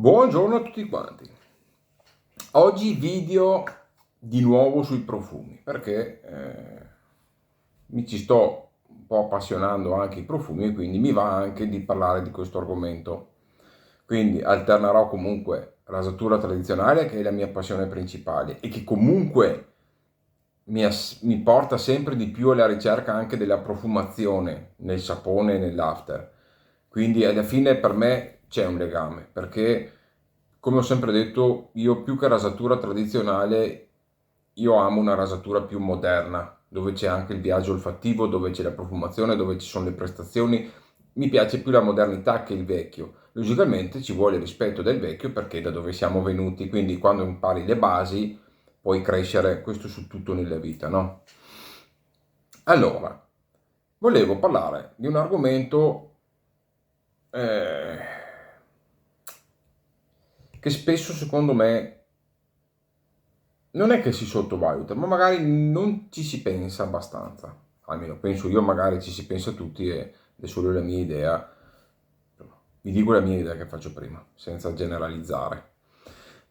Buongiorno a tutti quanti. Oggi video di nuovo sui profumi perché mi ci sto un po' appassionando anche ai profumi e quindi mi va anche di parlare di questo argomento. Quindi alternerò comunque rasatura tradizionale, che è la mia passione principale e che comunque mi porta sempre di più alla ricerca anche della profumazione nel sapone e nell'after. Quindi alla fine per me c'è un legame, perché come ho sempre detto, io più che rasatura tradizionale, io amo una rasatura più moderna, dove c'è anche il viaggio olfattivo, dove c'è la profumazione, dove ci sono le prestazioni. Mi piace più la modernità che il vecchio. Logicamente ci vuole rispetto del vecchio perché è da dove siamo venuti, quindi quando impari le basi puoi crescere, questo su tutto nella vita, no? Allora, volevo parlare di un argomento eh, che spesso secondo me non è che si sottovaluta, ma magari non ci si pensa abbastanza. Almeno penso io, magari ci si pensa tutti e è solo la mia idea. Vi dico la mia idea che faccio prima, senza generalizzare.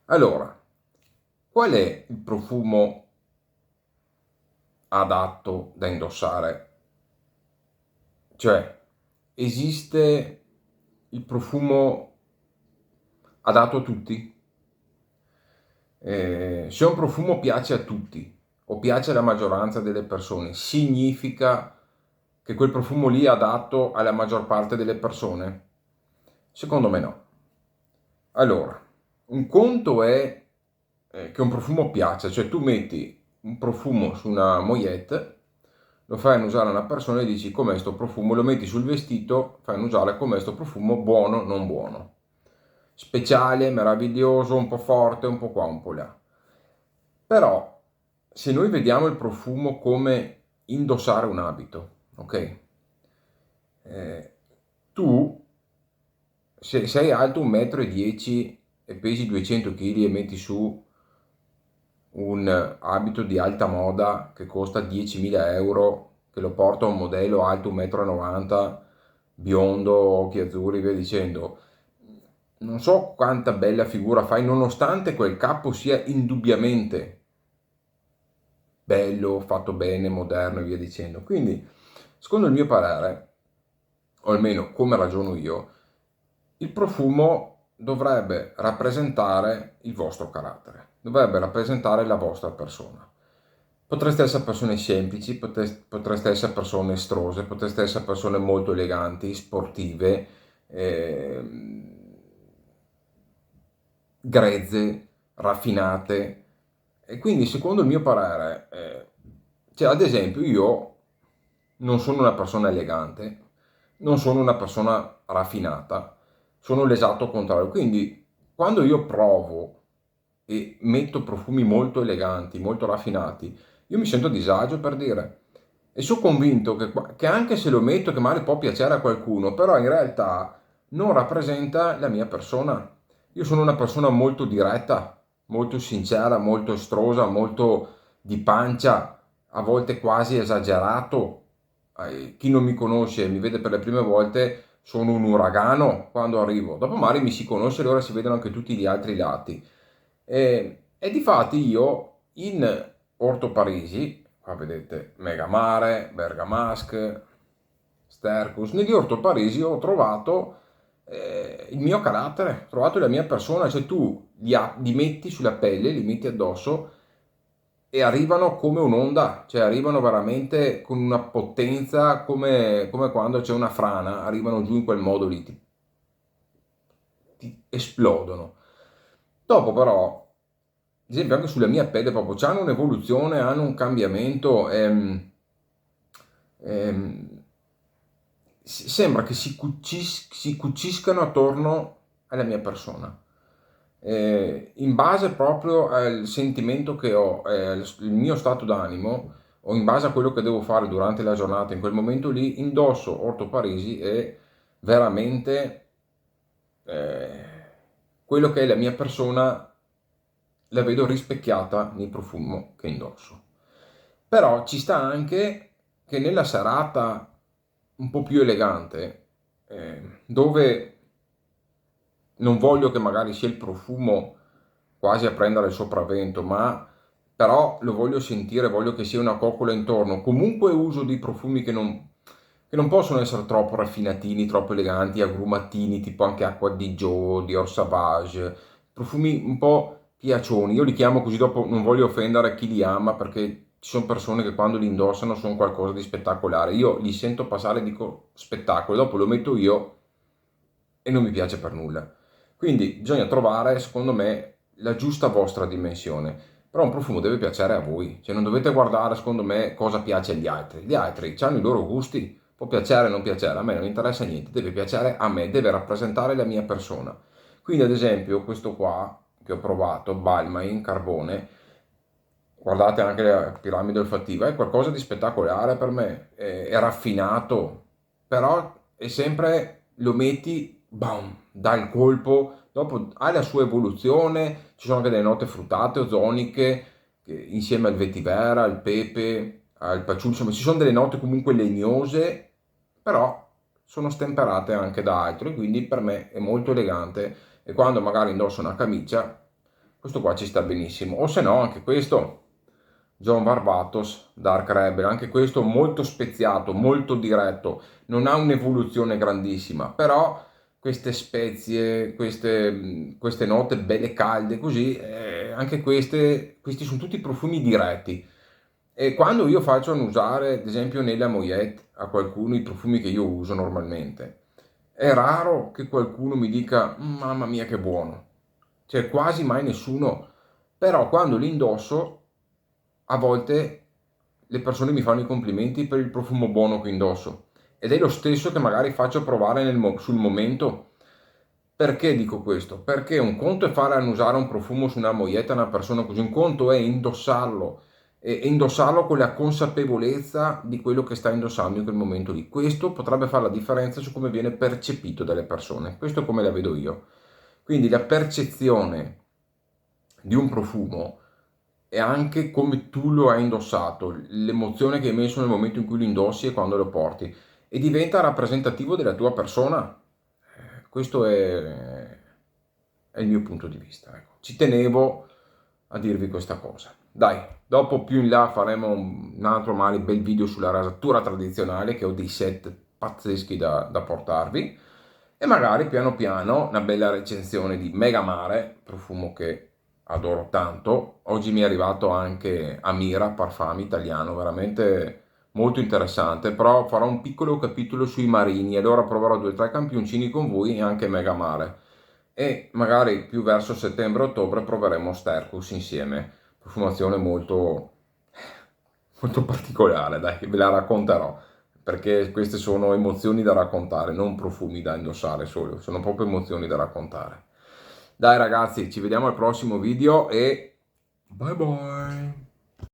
Allora, qual è il profumo adatto da indossare? Cioè, esiste il profumo adatto a tutti? Se un profumo piace a tutti o piace alla maggioranza delle persone, significa che quel profumo lì è adatto alla maggior parte delle persone? Secondo me no. Allora, un conto è che un profumo piaccia, cioè tu metti un profumo su una mogliette, lo fai annusare a una persona e dici com'è sto profumo, lo metti sul vestito, fai annusare com'è sto profumo, buono, non buono, speciale, meraviglioso, un po' forte, un po' qua, un po' là. Però, se noi vediamo il profumo come indossare un abito, ok? Eh, tu, se sei alto 1,10 m e pesi 200 kg e metti su un abito di alta moda che costa 10.000 euro, che lo porta un modello alto 1,90 m, biondo, occhi azzurri, via dicendo, non so quanta bella figura fai, nonostante quel capo sia indubbiamente bello, fatto bene, moderno e via dicendo. Quindi, secondo il mio parere, o almeno come ragiono io, il profumo dovrebbe rappresentare il vostro carattere, dovrebbe rappresentare la vostra persona. Potreste essere persone semplici, potreste essere persone estrose, potreste essere persone molto eleganti, sportive, grezze, raffinate. E quindi, secondo il mio parere, cioè, ad esempio, io non sono una persona elegante, non sono una persona raffinata, sono l'esatto contrario. Quindi, quando io provo e metto profumi molto eleganti, molto raffinati, io mi sento a disagio per dire. E sono convinto che anche se lo metto, che magari può piacere a qualcuno, però in realtà non rappresenta la mia persona. Io sono una persona molto diretta, molto sincera, molto estrosa, molto di pancia, a volte quasi esagerato. Chi non mi conosce e mi vede per le prime volte, sono un uragano quando arrivo. Dopo magari mi si conosce e allora si vedono anche tutti gli altri lati. E difatti io in Orto Parisi, qua vedete Megamare, Bergamasque, Stercus, negli Orto Parisi ho trovato il mio carattere, ho trovato la mia persona, cioè tu li metti sulla pelle, li metti addosso e arrivano come un'onda, cioè arrivano veramente con una potenza come quando c'è una frana, arrivano giù in quel modo lì, ti esplodono. Dopo però, ad esempio anche sulla mia pelle proprio, hanno un'evoluzione, hanno un cambiamento, ehm, sembra che si cuciscano attorno alla mia persona. In base proprio al sentimento che ho, il mio stato d'animo, o in base a quello che devo fare durante la giornata, in quel momento lì, indosso Orto Parisi e veramente eh, quello che è la mia persona la vedo rispecchiata nel profumo che indosso. Però ci sta anche che nella serata un po' più elegante, dove non voglio che magari sia il profumo quasi a prendere il sopravvento, ma però lo voglio sentire, voglio che sia una coccola intorno. Comunque uso dei profumi che non possono essere troppo raffinatini, troppo eleganti, agrumatini, tipo anche Acqua di Gio, Dior Sauvage, profumi un po' piacioni. Io li chiamo così, dopo non voglio offendere chi li ama, perché ci sono persone che quando li indossano sono qualcosa di spettacolare. Io li sento passare e dico spettacolo, dopo lo metto io e non mi piace per nulla. Quindi bisogna trovare, secondo me, la giusta vostra dimensione. Però un profumo deve piacere a voi, cioè non dovete guardare, secondo me, cosa piace agli altri. Gli altri hanno i loro gusti, può piacere o non piacere, a me non interessa niente, deve piacere a me, deve rappresentare la mia persona. Quindi, ad esempio, questo qua che ho provato, Balmain Carbone, guardate anche la piramide olfattiva, è qualcosa di spettacolare per me, è raffinato, però è sempre, lo metti, bam, dà il colpo, dopo ha la sua evoluzione, ci sono anche delle note fruttate, ozoniche, insieme al vetiver, al pepe, al paciullo, insomma ci sono delle note comunque legnose, però sono stemperate anche da altro e quindi per me è molto elegante e quando magari indosso una camicia, questo qua ci sta benissimo, o se no anche questo. John Varvatos, Dark Rebel, anche questo molto speziato, molto diretto, non ha un'evoluzione grandissima, però queste spezie, queste note belle calde, così, anche questi sono tutti profumi diretti. E quando io faccio annusare, ad esempio nella Moyette, a qualcuno i profumi che io uso normalmente, è raro che qualcuno mi dica, mamma mia che buono, cioè quasi mai nessuno, però quando li indosso a volte le persone mi fanno i complimenti per il profumo buono che indosso ed è lo stesso che magari faccio provare sul momento. Perché dico questo? Perché un conto è fare annusare un profumo su una moglietta a una persona così, un conto è indossarlo e indossarlo con la consapevolezza di quello che sta indossando in quel momento lì. Questo potrebbe fare la differenza su come viene percepito dalle persone. Questo è come la vedo io. Quindi la percezione di un profumo e anche come tu lo hai indossato, l'emozione che hai messo nel momento in cui lo indossi e quando lo porti, e diventa rappresentativo della tua persona. Questo è il mio punto di vista. Ecco. Ci tenevo a dirvi questa cosa. Dai, dopo più in là faremo un altro magari bel video sulla rasatura tradizionale, che ho dei set pazzeschi da portarvi, e magari piano piano una bella recensione di Mega Mare, profumo che adoro tanto. Oggi mi è arrivato anche Amira, Parfum italiano, veramente molto interessante, però farò un piccolo capitolo sui marini e allora proverò 2 o 3 campioncini con voi e anche Mega Mare. E magari più verso settembre-ottobre proveremo Stercus insieme, profumazione molto, molto particolare, dai, ve la racconterò, perché queste sono emozioni da raccontare, non profumi da indossare solo, sono proprio emozioni da raccontare. Dai ragazzi, ci vediamo al prossimo video e bye bye!